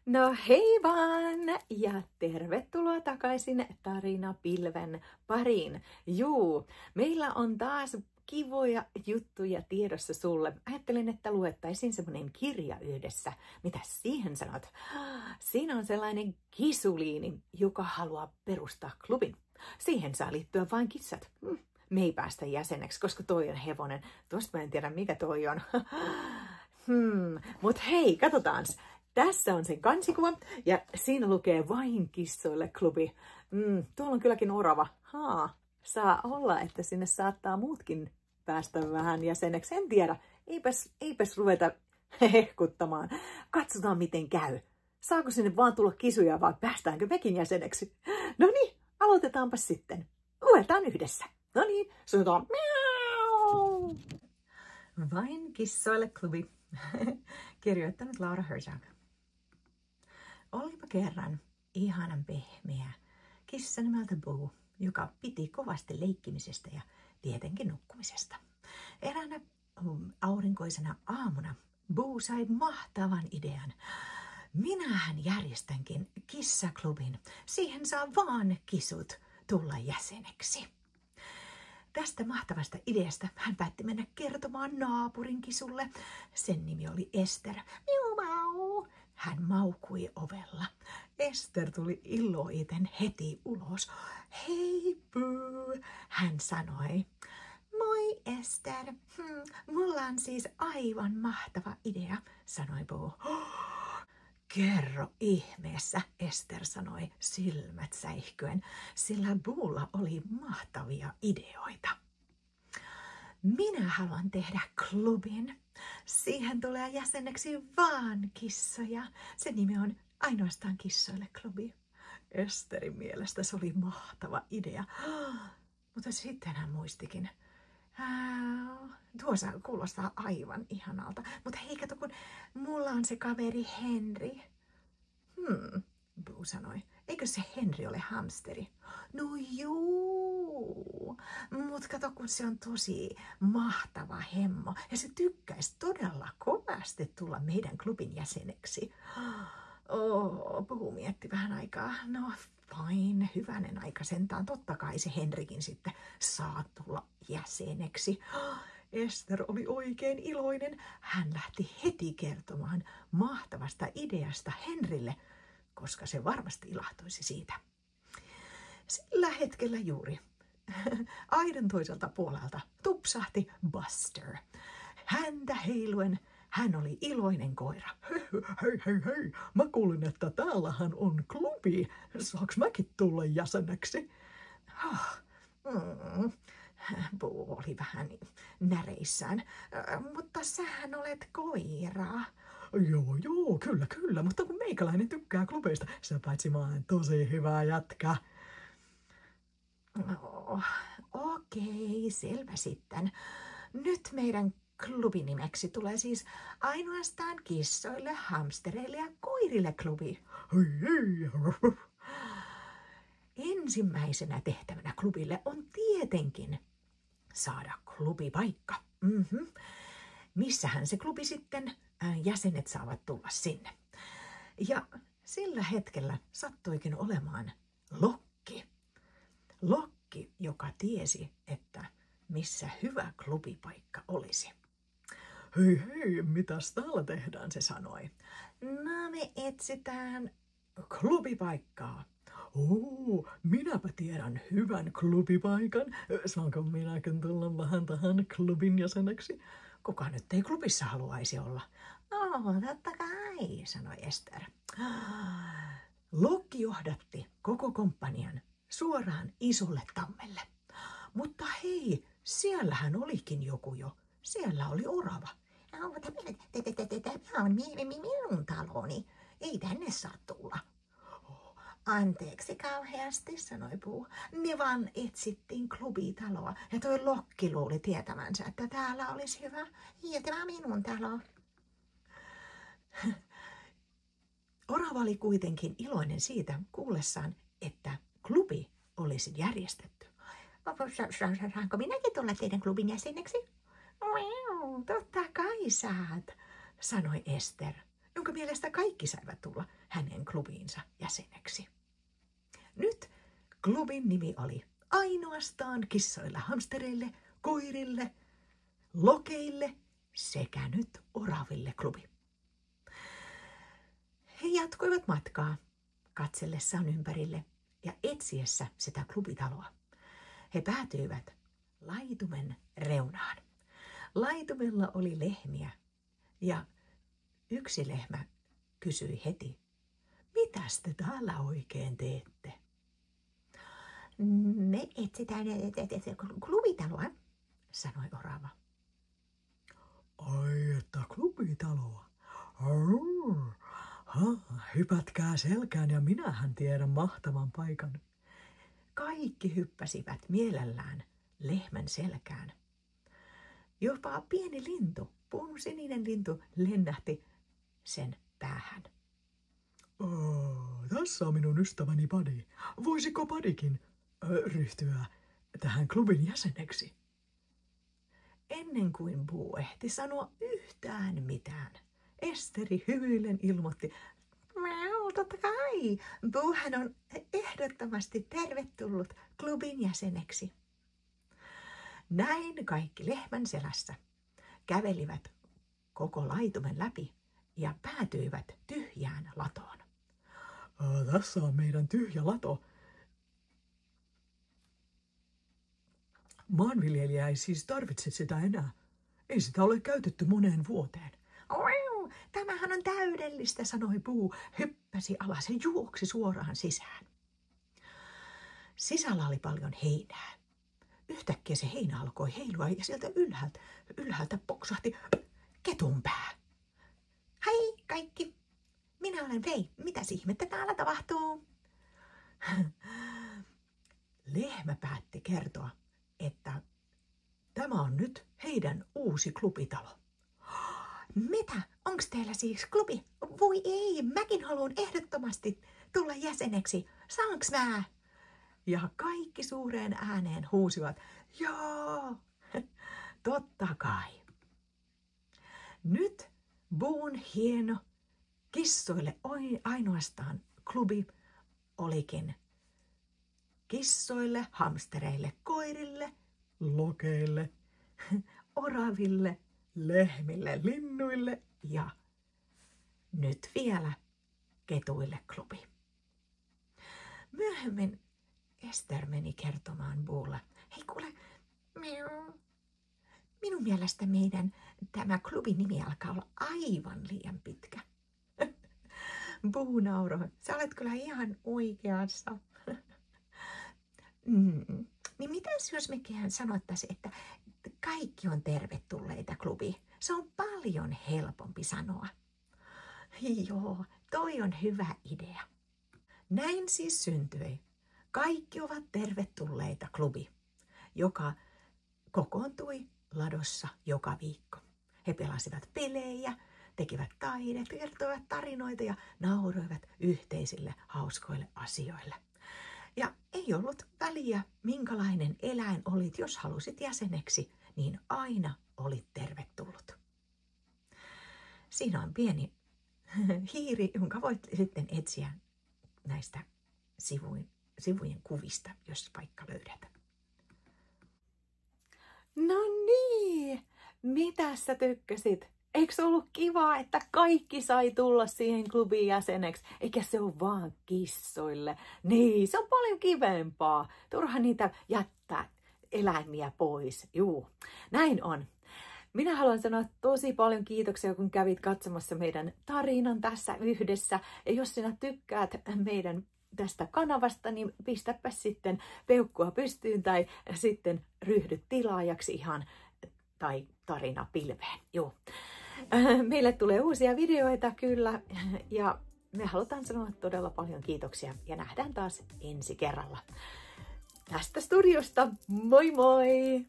No hei vaan ja tervetuloa takaisin Tarinapilven pariin. Juu, meillä on taas kivoja juttuja tiedossa sulle. Ajattelin, että luettaisiin semmoinen kirja yhdessä. Mitä siihen sanot? Siinä on sellainen kisuliini, joka haluaa perustaa klubin. Siihen saa liittyä vain kissat. Me ei päästä jäseneksi, koska toi on hevonen. Tuosta mä en tiedä, mikä toi on. Mut hei, katsotaan. Tässä on sen kansikuva ja siinä lukee vain kissoille klubi. Tuolla on kylläkin orava. Saa olla, että sinne saattaa muutkin päästä vähän jäseneksi. En tiedä. Eipäs ruveta hehkuttamaan. Katsotaan miten käy. Saako sinne vaan tulla kisuja vai päästäänkö mekin jäseneksi? No niin, aloitetaanpa sitten. Luetaan yhdessä. No niin, sanotaan miau. Vain kissoille klubi. Kirjoittanut Laura Herzog. Olipa kerran ihanan pehmeä kissa nimeltä Boo, joka piti kovasti leikkimisestä ja tietenkin nukkumisesta. Eräänä aurinkoisena aamuna Boo sai mahtavan idean. Minähän järjestänkin kissaklubin. Siihen saa vaan kisut tulla jäseneksi. Tästä mahtavasta ideasta hän päätti mennä kertomaan naapurin kisulle. Sen nimi oli Ester. Miu mau. Hän maukui ovella. Ester tuli iloiten heti ulos. Hei Boo, hän sanoi. Moi Ester, mulla on siis aivan mahtava idea, sanoi Boo. Kerro ihmeessä, Ester sanoi silmät säihkyen, sillä Boolla oli mahtavia ideoita. Minä haluan tehdä klubin. Siihen tulee jäseneksi vaan kissoja. Se nimi on ainoastaan kissoille klubi. Esterin mielestä se oli mahtava idea. Mutta sitten hän muistikin. Tuossa kuulostaa aivan ihanalta. Mutta hei, kato, kun mulla on se kaveri Henry. Boo sanoi. Eikö se Henry ole hamsteri? No juu. Mutta kato, kun se on tosi mahtava hemmo. Ja se tykkäisi todella kovasti tulla meidän klubin jäseneksi. Boo mietti vähän aikaa. No fine, hyvänen aika sentään. Totta kai se Henrikin sitten saa tulla jäseneksi. Ester oli oikein iloinen. Hän lähti heti kertomaan mahtavasta ideasta Henrille, koska se varmasti ilahtuisi siitä. Sillä hetkellä juuri aidan toiselta puolelta tupsahti Buster. Häntä heiluen hän oli iloinen koira. Hei, mä kuulin, että täällähän on klubi. Saaks mäkin tulla jäseneksi? Boo oli vähän näreissään. Mutta sähän olet koira. Joo, kyllä, mutta kun meikäläinen tykkää klubeista, se paitsi mä olen tosi hyvä jätkä. Okei, selvä sitten. Nyt meidän klubinimeksi tulee siis ainoastaan kissoille, hamstereille ja koirille klubi. Hei. Ensimmäisenä tehtävänä klubille on tietenkin saada klubipaikka. Missähän se klubi sitten? Jäsenet saavat tulla sinne. Ja sillä hetkellä sattuikin olemaan Lokki. Lokki, joka tiesi, että missä hyvä klubipaikka olisi. Hei, mitäs täällä tehdään, se sanoi. No me etsitään klubipaikkaa. Minäpä tiedän hyvän klubipaikan. Saanko minäkin tulla vähän tähän klubin jäseneksi? Kuka nyt ei klubissa haluaisi olla? Totta kai, sanoi Ester. Lokki johdatti koko komppanian suoraan isolle tammelle. Mutta hei, siellähän olikin joku jo. Siellä oli orava. Tämä on minun taloni. Ei tänne saa tulla. Anteeksi kauheasti, sanoi Boo. Me vaan etsittiin klubitaloa ja toi Lokki luuli tietävänsä, että täällä olisi hyvä. Ja tämä on minun talo. Orava oli kuitenkin iloinen siitä kuullessaan, että klubi olisi järjestetty. Saanko minäkin tulla teidän klubin jäseneksi? Totta kai saat, sanoi Ester. jonka mielestä kaikki saivat tulla hänen klubiinsa jäseneksi. Nyt klubin nimi oli ainoastaan kissoille, hamstereille, koirille, lokeille sekä nyt oraville klubi. He jatkoivat matkaa katsellessaan ympärille ja etsiessä sitä klubitaloa. He päätyivät laitumen reunaan. Laitumella oli lehmiä ja yksi lehmä kysyi heti, mitäs te täällä oikein teette? Me etsitään klubitaloa, sanoi orava. Ai, että klubitaloa. Hypätkää selkään ja minähän tiedän mahtavan paikan. Kaikki hyppäsivät mielellään lehmän selkään. Jopa pieni lintu, punasininen lintu, lennähti sen päähän. Tässä on minun ystäväni Buddy. Voisiko Buddykin ryhtyä tähän klubin jäseneksi? Ennen kuin Boo ehti sanoa yhtään mitään, Esteri hymyillen ilmoitti, totta kai, Boohan on ehdottomasti tervetullut klubin jäseneksi. Näin kaikki lehmän selässä kävelivät koko laitumen läpi ja päätyivät tyhjään latoon. Tässä on meidän tyhjä lato. Maanviljelijä ei siis tarvitse sitä enää. Ei sitä ole käytetty moneen vuoteen. Tämähän on täydellistä, sanoi Boo, hyppäsi alas ja juoksi suoraan sisään. Sisällä oli paljon heinää. Yhtäkkiä se heinä alkoi heilua ja sieltä ylhäältä poksahti ketun pää. Hei kaikki, minä olen Fei. Mitäs ihmettä täällä tapahtuu? Lehmä päätti kertoa, että tämä on nyt heidän uusi klubitalo. Mitä? Onks teillä siis klubi? Voi ei, mäkin haluan ehdottomasti tulla jäseneksi. Saanks mä? Ja kaikki suureen ääneen huusivat, joo, totta kai. Nyt Boon hieno kissoille ainoastaan klubi olikin kissoille, hamstereille, koirille, Lokeille, oraville, lehmille, linnuille ja nyt vielä ketuille klubi. Myöhemmin Ester meni kertomaan Boolle, hei kuule, minun mielestä meidän tämä klubin nimi alkaa olla aivan liian pitkä. Boo nauroi, sä olet kyllä ihan oikeassa. Niin mitäs jos mekin sanottaisiin, että kaikki on tervetulleita klubi? Se on paljon helpompi sanoa. Joo, toi on hyvä idea. Näin siis syntyi. Kaikki ovat tervetulleita klubi, joka kokoontui ladossa joka viikko. He pelasivat pelejä, tekivät taidet, kertoivat tarinoita ja nauroivat yhteisille hauskoille asioille. Ja ei ollut väliä, minkälainen eläin olit, jos halusit jäseneksi, niin aina olit tervetullut. Siinä on pieni hiiri, jonka voit sitten etsiä näistä sivujen kuvista, jos paikka löydät. No niin, mitä sä tykkäsit? Eikö se ollut kiva, että kaikki sai tulla siihen klubin jäseneksi, eikä se ole vaan kissoille? Niin, se on paljon kivempaa. Turha niitä jättää eläimiä pois. Juu, näin on. Minä haluan sanoa tosi paljon kiitoksia, kun kävit katsomassa meidän tarinan tässä yhdessä. Ja jos sinä tykkäät meidän tästä kanavasta, niin pistäpä sitten peukkua pystyyn tai sitten ryhdy tilaajaksi ihan tai tarina pilveen. Joo. Meille tulee uusia videoita kyllä ja me halutaan sanoa todella paljon kiitoksia ja nähdään taas ensi kerralla. Tästä studiosta, moi moi!